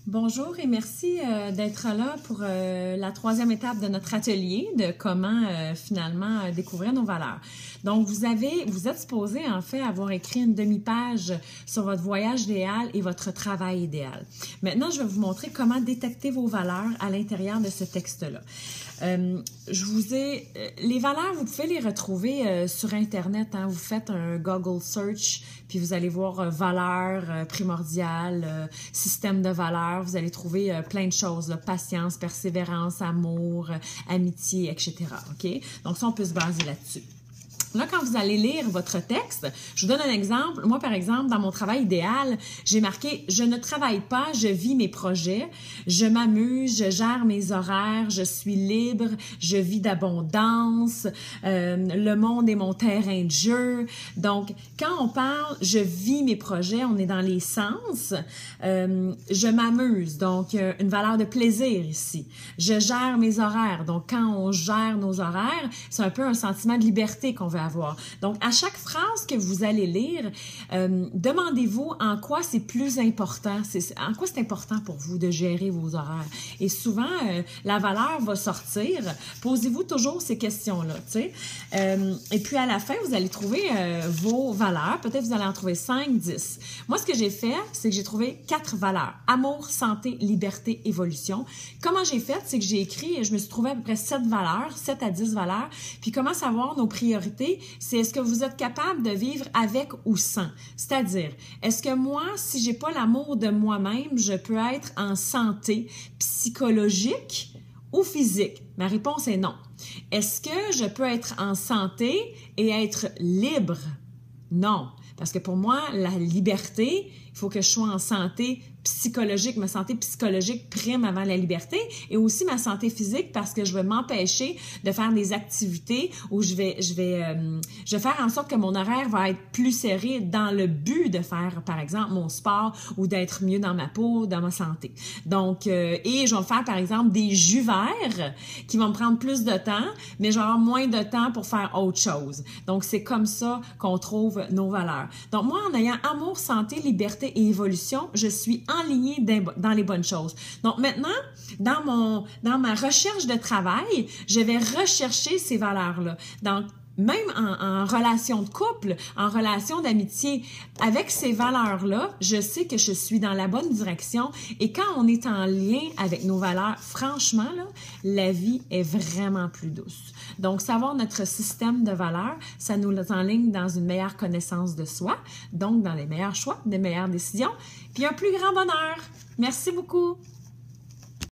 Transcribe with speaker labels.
Speaker 1: Bonjour et merci d'être là pour la troisième étape de notre atelier de comment finalement découvrir nos valeurs. Donc, vous êtes supposé en fait avoir écrit une demi-page sur votre voyage idéal et votre travail idéal. Maintenant, je vais vous montrer comment détecter vos valeurs à l'intérieur de ce texte-là. Les valeurs, vous pouvez les retrouver sur Internet. Hein. Vous faites un Google search, puis vous allez voir valeurs primordiales, système de valeurs. Vous allez trouver plein de choses, là, patience, persévérance, amour, amitié, etc. OK? Donc ça, on peut se baser là-dessus. Là, quand vous allez lire votre texte, je vous donne un exemple. Moi, par exemple, dans mon travail idéal, j'ai marqué « Je ne travaille pas, je vis mes projets, je m'amuse, je gère mes horaires, je suis libre, je vis d'abondance, le monde est mon terrain de jeu. » Donc, quand on parle « Je vis mes projets », on est dans les sens. Je m'amuse, donc une valeur de plaisir ici. Je gère mes horaires, donc quand on gère nos horaires, c'est un peu un sentiment de liberté qu'on veut avoir. Donc, à chaque phrase que vous allez lire, demandez-vous en quoi c'est plus important, en quoi c'est important pour vous de gérer vos horaires. Et souvent, la valeur va sortir. Posez-vous toujours ces questions-là, tu sais. Et puis, à la fin, vous allez trouver vos valeurs. Peut-être vous allez en trouver 5, 10. Moi, ce que j'ai fait, c'est que j'ai trouvé 4 valeurs. Amour, santé, liberté, évolution. Comment j'ai fait? C'est que j'ai écrit, je me suis trouvé à peu près 7 valeurs, 7 à 10 valeurs. Puis, comment savoir nos priorités? C'est est-ce que vous êtes capable de vivre avec ou sans? C'est-à-dire, est-ce que moi, si j'ai pas l'amour de moi-même, je peux être en santé psychologique ou physique? Ma réponse est non. Est-ce que je peux être en santé et être libre? Non. Parce que pour moi, la liberté, il faut que je sois en santé psychologique. Ma santé psychologique prime avant la liberté et aussi ma santé physique parce que je vais m'empêcher de faire des activités où je vais faire en sorte que mon horaire va être plus serré dans le but de faire, par exemple, mon sport ou d'être mieux dans ma peau, dans ma santé. Donc, et je vais faire, par exemple, des jus verts qui vont me prendre plus de temps, mais je vais avoir moins de temps pour faire autre chose. Donc, c'est comme ça qu'on trouve nos valeurs. Donc, moi, en ayant amour, santé, liberté et évolution, je suis enlignée dans les bonnes choses. Donc, maintenant, dans ma recherche de travail, je vais rechercher ces valeurs-là. Donc, même en relation de couple, en relation d'amitié, avec ces valeurs-là, je sais que je suis dans la bonne direction et quand on est en lien avec nos valeurs, franchement, là, la vie est vraiment plus douce. Donc, savoir notre système de valeurs, ça nous enligne dans une meilleure connaissance de soi, donc dans les meilleurs choix, des meilleures décisions, puis un plus grand bonheur. Merci beaucoup!